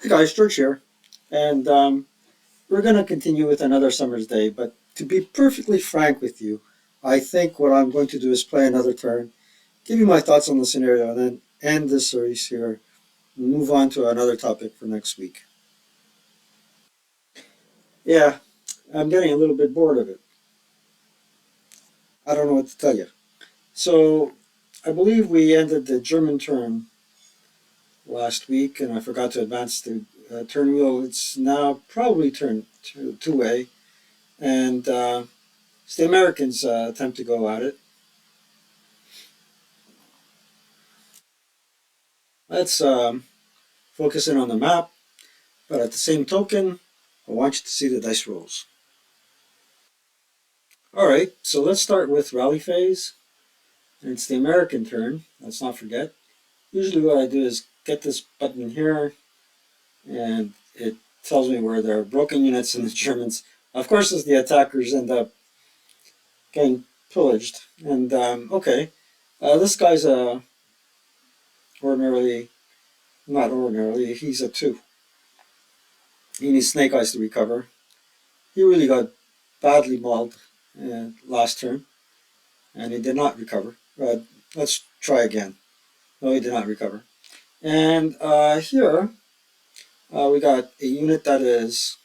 guys, George here, and we're going to continue with another summer's day. But to be perfectly frank with you, I think what I'm going to do is play another turn, give you my thoughts on the scenario, and then end this series here and move on to another topic for next week. Yeah, I'm getting a little bit bored of it. I don't know what to tell you. So, I believe we ended the German turn last week, and I forgot to advance the turn wheel. It's now probably turn two-way, and it's the Americans' attempt to go at it. Let's focus in on the map, but at the same token, I want you to see the dice rolls. All right, so let's start with rally phase. And it's the American turn, let's not forget. Usually what I do is get this button here, and it tells me where there are broken units in the Germans. Of course, as the attackers end up getting pillaged. And okay, this guy's ordinarily, not ordinarily, he's a 2. He needs Snake Eyes to recover. He really got badly mauled last turn, and he did not recover. Let's try again. No, he did not recover. And here we got a unit that is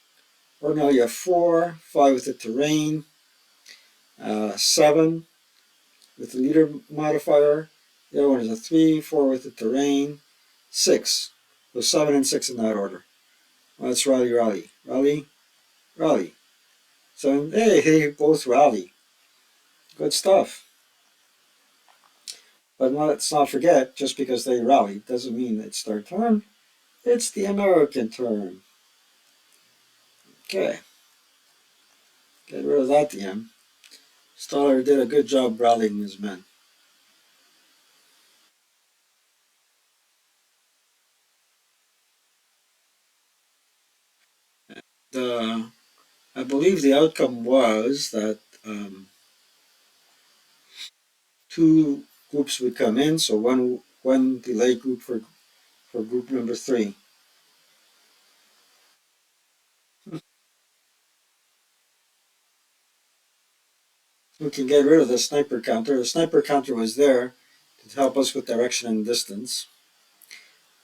ordinarily a 4, 5 with the terrain, 7 with the leader modifier. The other one is a 3, 4 with the terrain, 6. So 7 and 6 in that order. Well, let's rally, rally, rally, rally. So hey, they both rally. Good stuff. But let's not forget, just because they rallied doesn't mean it's their turn. It's the American turn. Okay. Get rid of that DM. Stoller did a good job rallying his men. The I believe the outcome was that two groups would come in, so one delay group for group number 3. We can get rid of the sniper counter. The sniper counter was there to help us with direction and distance.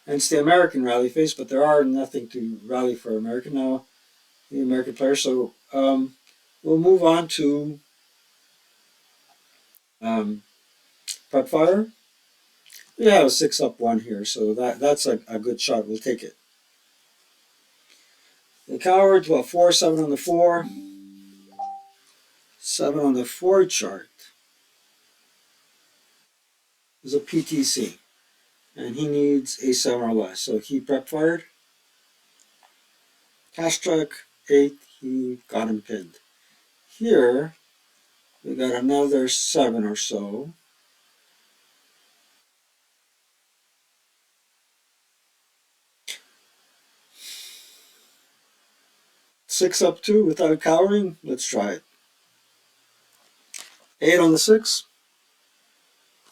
And it's the American rally phase, but there are nothing to rally for American now, the American players. So we'll move on to um, prep fire. We have a 6 up 1 here, so that's a good shot. We'll take it. The coward, well, 4, 7 on the 4. 7 on the 4 chart is a PTC, and he needs a 7 or less. So he prep fired. Cash truck, 8, he got him pinned. Here, we got another 7 or so. Six up 2 without cowering. Let's try it. 8 on the 6.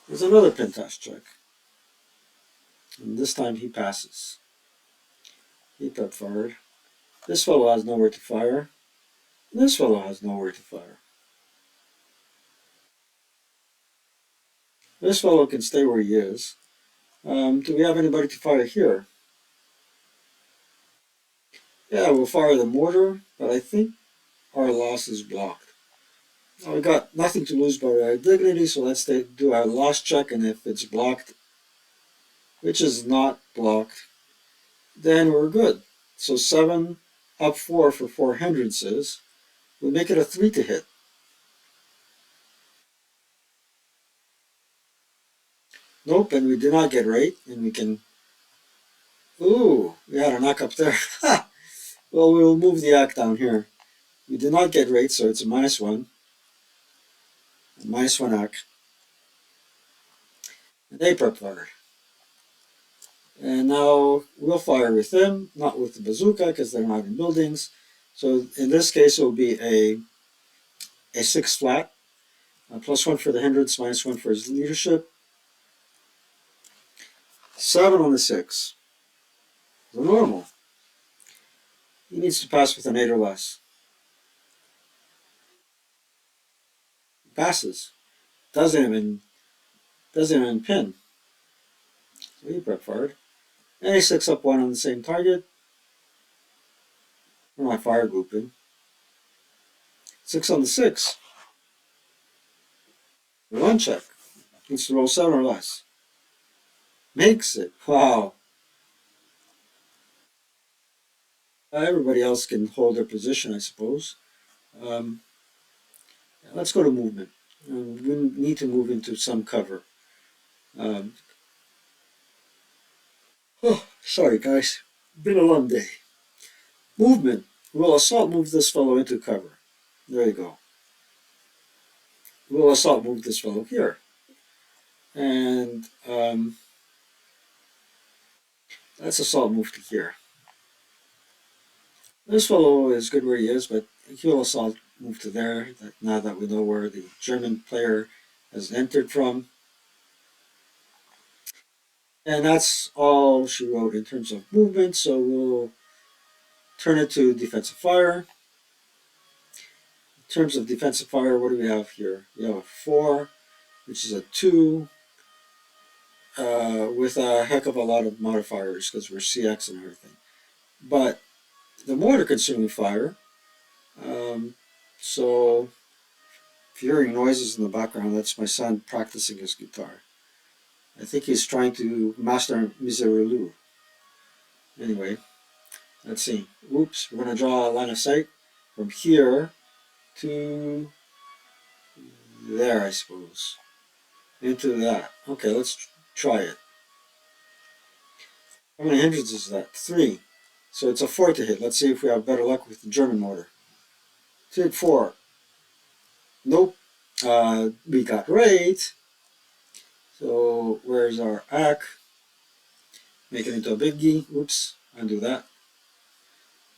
There's another pintash check. And this time he passes. He prep fired. This fellow has nowhere to fire. This fellow has nowhere to fire. This fellow can stay where he is. Do we have anybody to fire here? Yeah, we'll fire the mortar, but I think our loss is blocked. Now we got nothing to lose but our dignity, so let's do our loss check, and if it's blocked, which is not blocked, then we're good. So 7 up 4 for 4 hindrances. We'll make it a 3 to hit. Nope, and we did not get rate, and we can... Ooh, we had a knock up there. Well, we'll move the act down here. We did not get rate, so it's a -1. A -1 act. And they prep fire. And now we'll fire with them, not with the bazooka, because they're not in buildings. So in this case, it will be a 6 flat. +1 for the hindrance, -1 for his leadership. 7 on the 6. The normal. He needs to pass with an 8 or less. Passes. Doesn't even pin. So he prep fired. And he six up one on the same target. For my fire grouping. 6 on the 6. One check. Needs to roll 7 or less. Makes it. Wow. Everybody else can hold their position, I suppose. Um, let's go to movement. We need to move into some cover. Um, oh, sorry, guys. Been a long day. Movement. Will assault move this fellow into cover? There you go. Will assault move this fellow here? And let's assault move to here. This fellow is good where he is, but he'll assault move to there. Now that we know where the German player has entered from. And that's all she wrote in terms of movement, so we'll turn it to defensive fire. In terms of defensive fire, what do we have here? We have a 4, which is a 2, with a heck of a lot of modifiers because we're CX and everything. But the mortar can certainly fire. Um, so if you're hearing noises in the background, that's my son practicing his guitar. I think he's trying to master Miserelu. Anyway, let's see. Oops, we're going to draw a line of sight from here to there, I suppose. Into that. Okay, let's try it. How many hindrances is that? 3. So it's a 4 to hit. Let's see if we have better luck with the German mortar. 2 hit 4. Nope. We got right. So where's our ack? Make it into a biggie. Oops, undo that.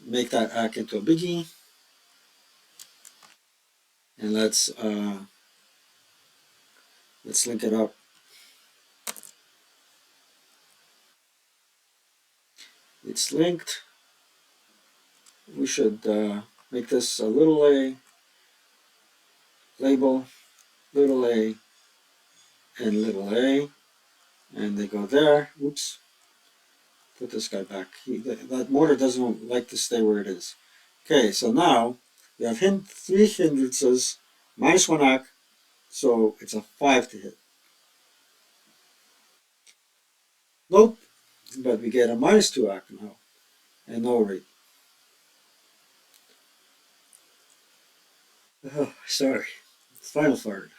Make that ack into a biggie. And let's link it up. It's linked. We should make this a little a label, little a, and little a, and they go there. Oops. Put this guy back. That mortar doesn't like to stay where it is. Okay, so now we have 3 hindrances, minus 1 ack, so it's a 5 to hit. Nope, but we get a minus 2 ack now, and no rate. Oh, sorry. Final third.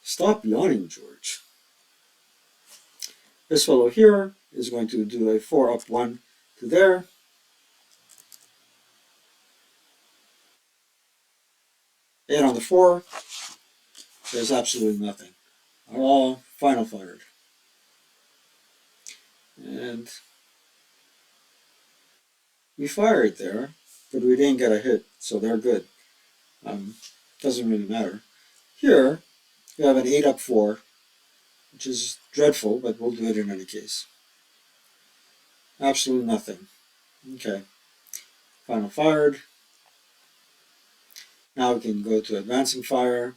Stop yawning, George. This fellow here is going to do a 4 up 1 to there. And on the 4, there's absolutely nothing. All final fired. And we fired there, but we didn't get a hit, so they're good. Doesn't really matter. Here, we have an 8 up 4, which is dreadful, but we'll do it in any case. Absolutely nothing. Okay. Final fired. Now we can go to advancing fire.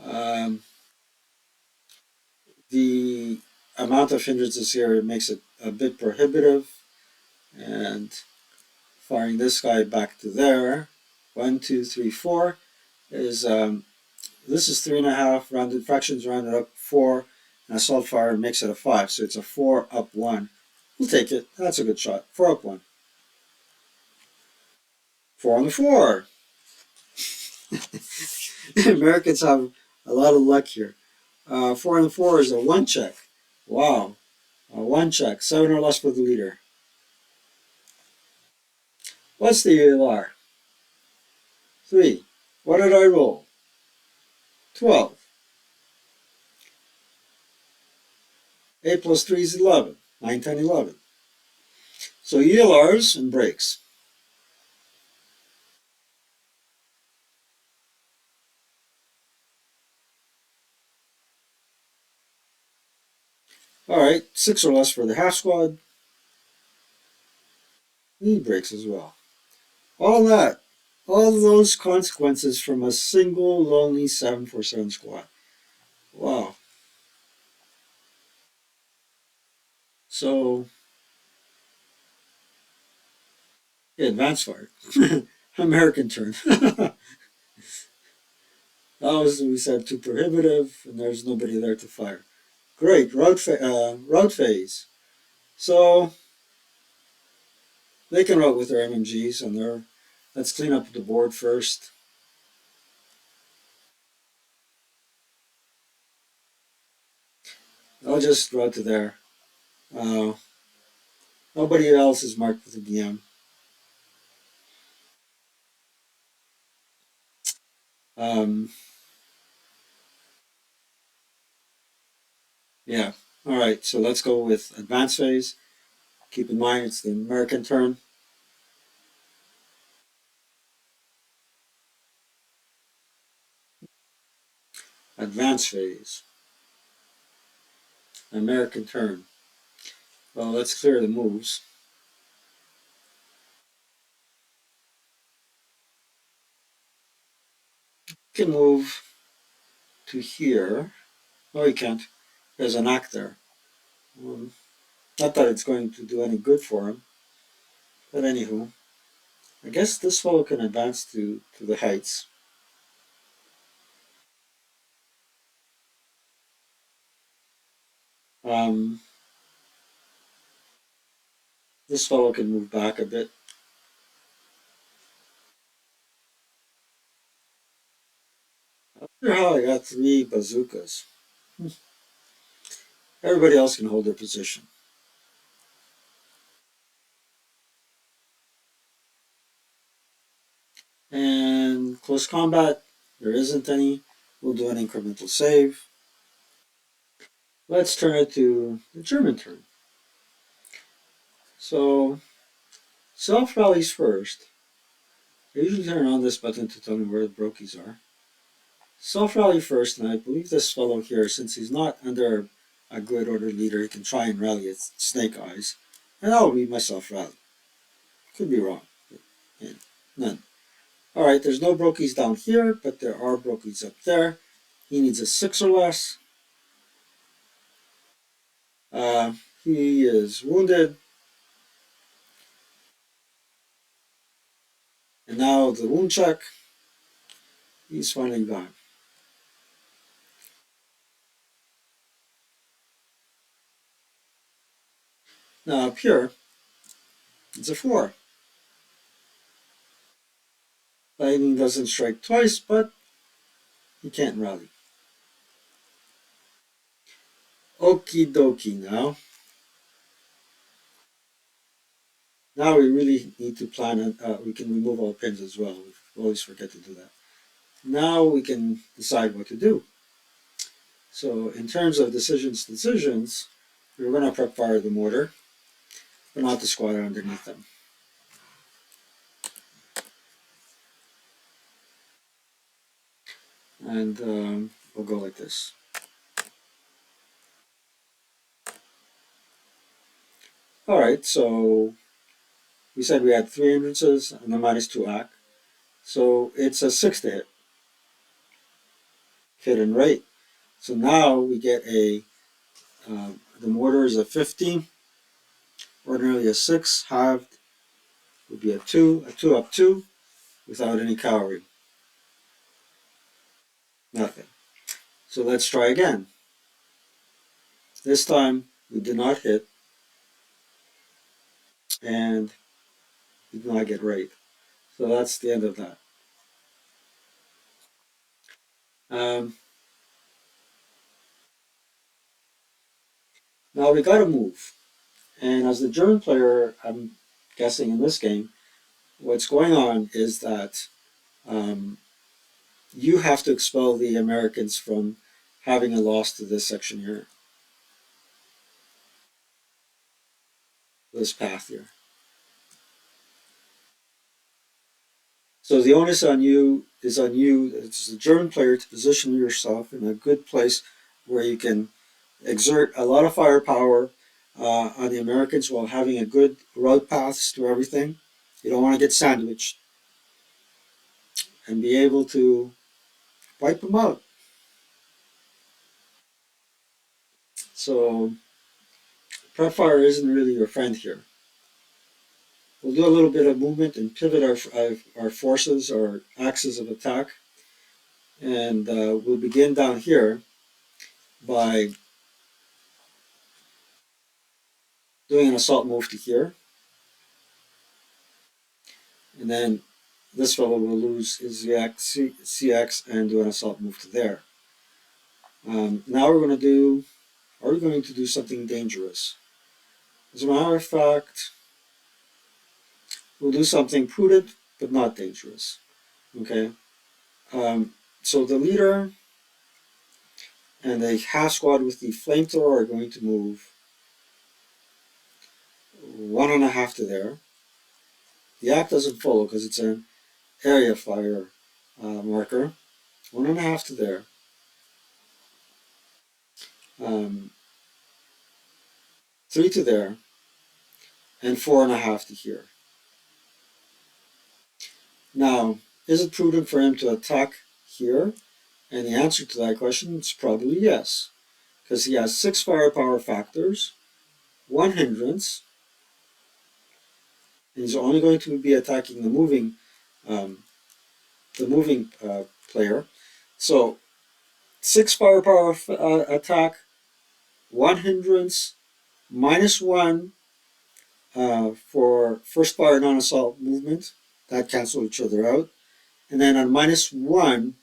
Um, the amount of hindrances here makes it a bit prohibitive. And firing this guy back to there. 1, 2, 3, 4 is this is 3.5 rounded fractions rounded up 4, and assault fire makes it a 5, so it's a 4 up 1. We'll take it. That's a good shot. 4 up 1. 4 on the 4. Americans have a lot of luck here. 4 on the 4 is a 1 check. Wow. A 1 check. 7 or less for the leader. What's the ELR? 3. What did I roll? 12. 8 plus 3 is 11. 9, 10, 11. So ELRs and breaks. All right, 6 or less for the half squad. Knee breaks as well. All that, all those consequences from a single lonely 747 squad. Wow. So, yeah, advanced fire. American turn. That was, we said, too prohibitive, and there's nobody there to fire. Great, route phase. So, they can route with their MMGs, and let's clean up the board first. I'll just route to there. Uh, Nobody else is marked with a BM. Um, yeah. All right. So let's go with advanced phase. Keep in mind it's the American turn. Advanced phase. American turn. Well, let's clear the moves. You can move to here. No, you can't. There's an act there. Um, Not that it's going to do any good for him. But anywho, I guess this fellow can advance to the heights. Um, this fellow can move back a bit. I wonder how I got three bazookas. Everybody else can hold their position. And close combat, there isn't any. We'll do an incremental save. Let's turn it to the German turn. So, self rallies first. I usually turn on this button to tell me where the brokies are. Self rally first, and I believe this fellow here, since he's not under a good order leader, he can try and rally at Snake Eyes. And that'll be my self rally. Could be wrong. But, yeah, none. Alright, there's no brokies down here, but there are brokies up there. He needs a 6 or less. Uh, he is wounded. And now the wound check. He's finally gone. Now up here, it's a 4. Lightning doesn't strike twice, but he can't rally. Okie dokie now. Now we really need to plan it. We can remove all pins as well. We always forget to do that. Now we can decide what to do. So in terms of decisions, we're going to prep fire the mortar, but not the squatter underneath them. And we'll go like this. All right, so we said we had 3 hindrances and a -2 act. So it's a 6 to hit and rate. So now we get the mortar is a 15, ordinarily a 6, halved would be a 2 up 2, without any cavalry. Nothing. So let's try again. This time we did not hit and we did not get right. So that's the end of that. Um, Now we got to move. And as the German player, I'm guessing in this game, what's going on is that um, you have to expel the Americans from having a loss to this section here, this path here. So the onus on you is on you, as the German player, to position yourself in a good place where you can exert a lot of firepower on the Americans while having a good route paths to everything. You don't want to get sandwiched and be able to wipe them out. So prep fire isn't really your friend here. We'll do a little bit of movement and pivot our forces, our axes of attack, and we'll begin down here by doing an assault move to here, and then this fellow will lose his CX and do an assault move to there. Now we're going to do, are we going to do something dangerous? As a matter of fact, we'll do something prudent but not dangerous. Okay. So the leader and the half squad with the flamethrower are going to move 1.5 to there. The act doesn't follow because it's an area fire marker. 1.5 to there. Um, 3 to there, and 4.5 to here. Now, is it prudent for him to attack here? And the answer to that question is probably yes, because he has 6 firepower factors, 1 hindrance, and he's only going to be attacking um, the moving player. So 6 firepower attack, 1 hindrance, -1 for first fire non-assault movement. That cancel each other out. And then on -1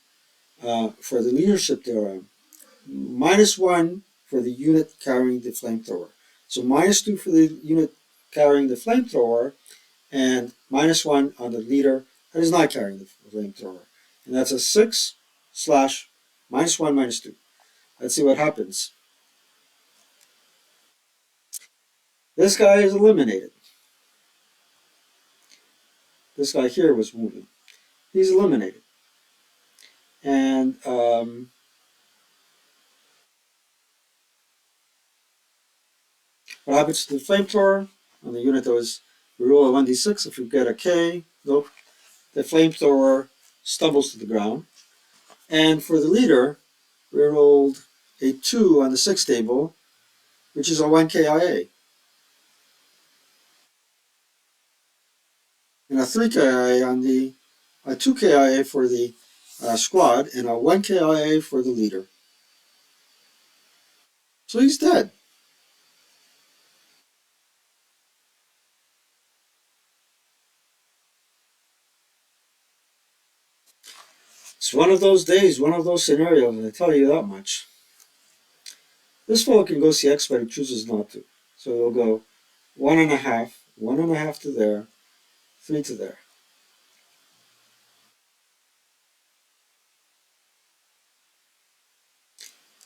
for the leadership theorem, -1 for the unit carrying the flamethrower. So -2 for the unit carrying the flamethrower, and -1 on the leader that is not carrying the flamethrower. And that's a 6 slash -1 -2. Let's see what happens. This guy is eliminated. This guy here was moving. He's eliminated. And what happens to the flamethrower? On the unit that was, we roll a 1d6. If we get a K, nope, the flamethrower stumbles to the ground. And for the leader, we rolled a 2 on the 6 table, which is a 1 KIA. And a 3 KIA on the, a 2 KIA for the squad, and a 1 KIA for the leader. So he's dead. It's one of those days, one of those scenarios, I tell you that much. This fellow can go CX, but he chooses not to. So he'll go 1.5, 1.5 to there, 3 to there.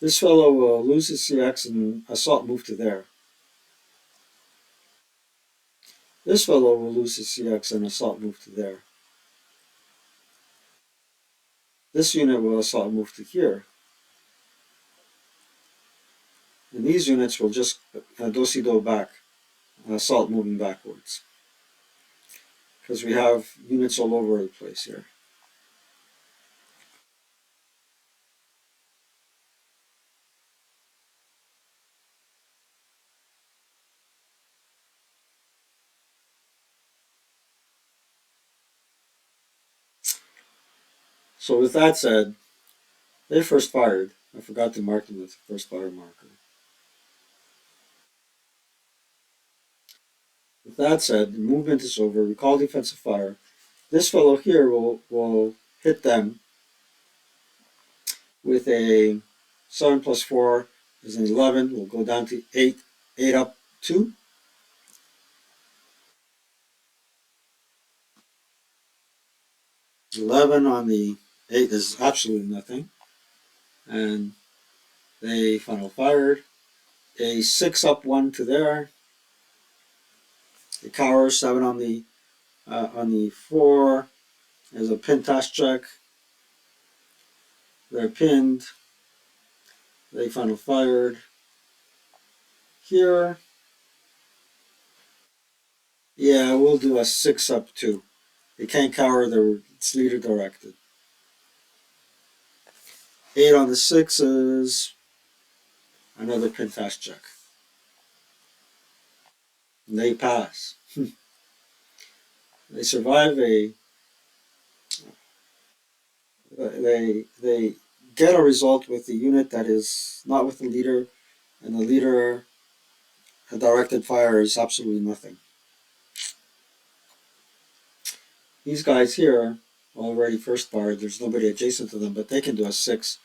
This fellow will lose his CX and assault move to there. This fellow will lose his CX and assault move to there. This unit will assault move to here. And these units will just do-si-do back, assault moving backwards. Because we have units all over the place here. So with that said, they first fired. I forgot to mark them with the first fire marker. With that said, the movement is over. We call defensive fire. This fellow here will hit them with a 7 plus 4 is an 11. We'll go down to 8. 8 up 2. 11 on the 8 is absolutely nothing. And they final fired. A 6 up 1 to there. The cower 7 on the 4. There's a pin task check. They're pinned. They final fired. Here Yeah, we'll do a 6 up 2. They can't cower their it's leader directed. 8 on the sixes, another pintash check. And they pass. They survive they get a result with the unit that is not with the leader, and the leader directed fire is absolutely nothing. These guys here already first barred. There's nobody adjacent to them, but they can do a six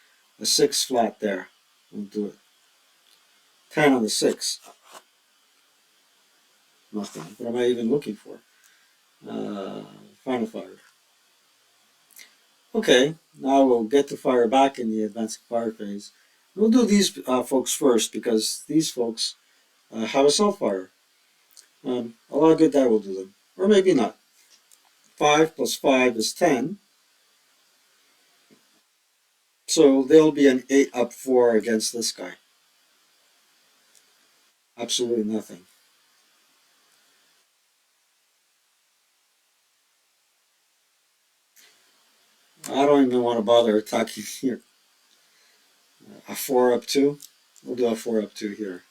flat there. We'll do it. 10 on the six, nothing. What am I even looking for? Uh, Final fire. Okay, now we'll get to fire back in the advanced fire phase. We'll do these folks first because these folks have a self fire. A lot of good that will do them, or maybe not. 5 plus 5 is 10, so they'll be an 8 up 4 against this guy. Absolutely nothing. I don't even want to bother attacking here. A 4 up 2. We'll do a 4 up 2 here.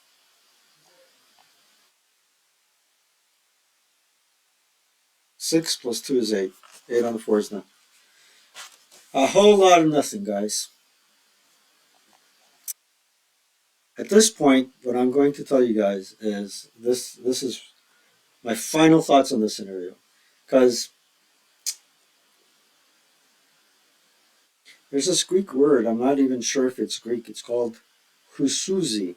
6 plus 2 is 8. 8 on the 4 is nothing. A whole lot of nothing, guys. At this point, what I'm going to tell you guys is this is my final thoughts on this scenario. Because there's this Greek word, I'm not even sure if it's Greek, it's called husuzi,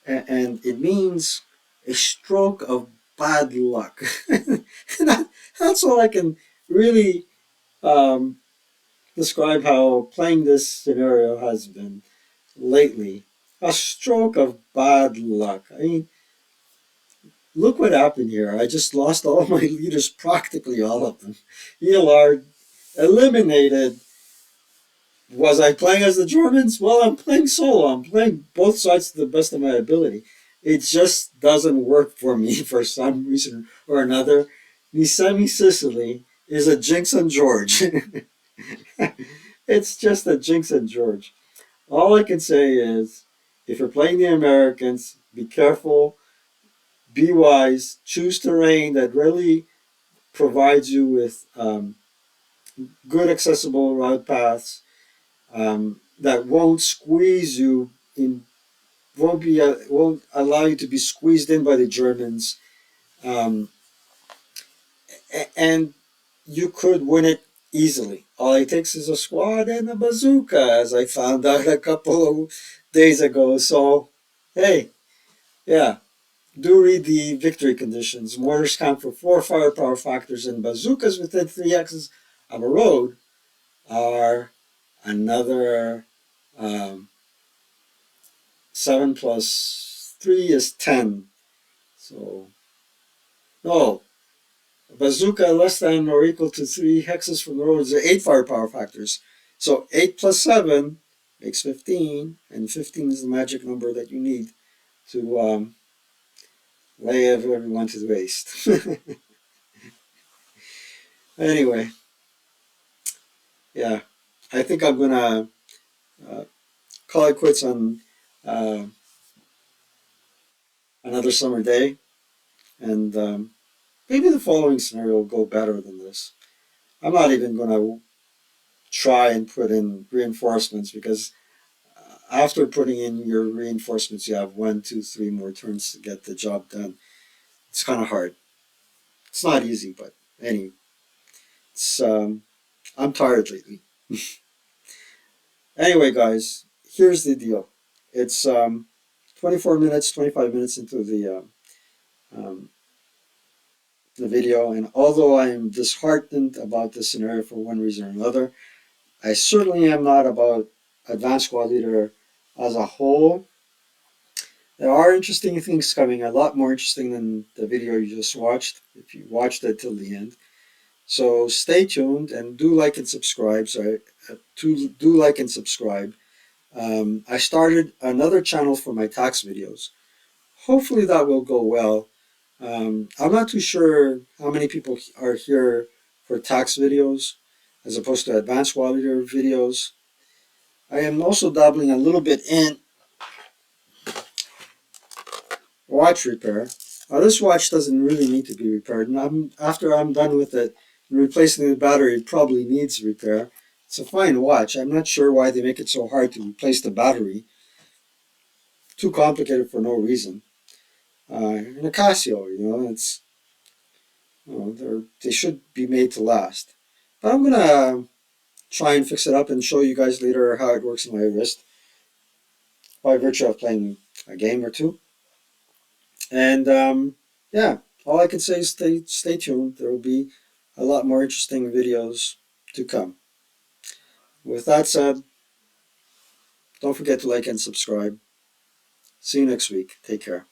and it means a stroke of bad luck. That's all I can really um, describe how playing this scenario has been lately. A stroke of bad luck. I mean, look what happened here. I just lost all my leaders, practically all of them. Elard eliminated. Was I playing as the Germans? Well, I'm playing solo. I'm playing both sides to the best of my ability. It just doesn't work for me for some reason or another. Nisemi Sicily is a Jinx and George. It's just a Jinx and George. All I can say is if you're playing the Americans, be careful, be wise, choose terrain that really provides you with good accessible route paths that won't squeeze you in, won't allow you to be squeezed in by the Germans, um, and you could win it easily. All it takes is a squad and a bazooka, as I found out a couple of days ago. So, hey, yeah, do read the victory conditions. Mortars count for 4 firepower factors, and bazookas within 3 axes of a road are another 7 plus 3 is 10. So, no, a bazooka less than or equal to 3 hexes from the road is 8 firepower factors. So 8 plus 7 makes 15, and 15 is the magic number that you need to lay everyone to waste. Anyway, yeah, I think I'm gonna uh, call it quits on uh, another summer day, and maybe the following scenario will go better than this. I'm not even gonna try and put in reinforcements because after putting in your reinforcements, you have 1, 2, 3 more turns to get the job done. It's kind of hard. It's not easy, but anyway, it's I'm tired lately. Anyway, guys, here's the deal. It's 24 minutes, 25 minutes into um, the video, and although I am disheartened about this scenario for one reason or another, I certainly am not about Advanced Squad Leader as a whole. There are interesting things coming, a lot more interesting than the video you just watched, if you watched it till the end. So stay tuned and do like and subscribe. So do like and subscribe. I started another channel for my tax videos. Hopefully that will go well. I'm not too sure how many people are here for tax videos as opposed to advanced water videos. I am also dabbling a little bit in watch repair. This watch doesn't really need to be repaired, and after I'm done with it and replacing the battery, it probably needs repair. It's a fine watch. I'm not sure why they make it so hard to replace the battery. Too complicated for no reason. And a Casio, it's they should be made to last. But I'm gonna try and fix it up and show you guys later how it works in my wrist by virtue of playing a game or two. And yeah, all I can say is stay tuned. There will be a lot more interesting videos to come. With that said, don't forget to like and subscribe. See you next week. Take care.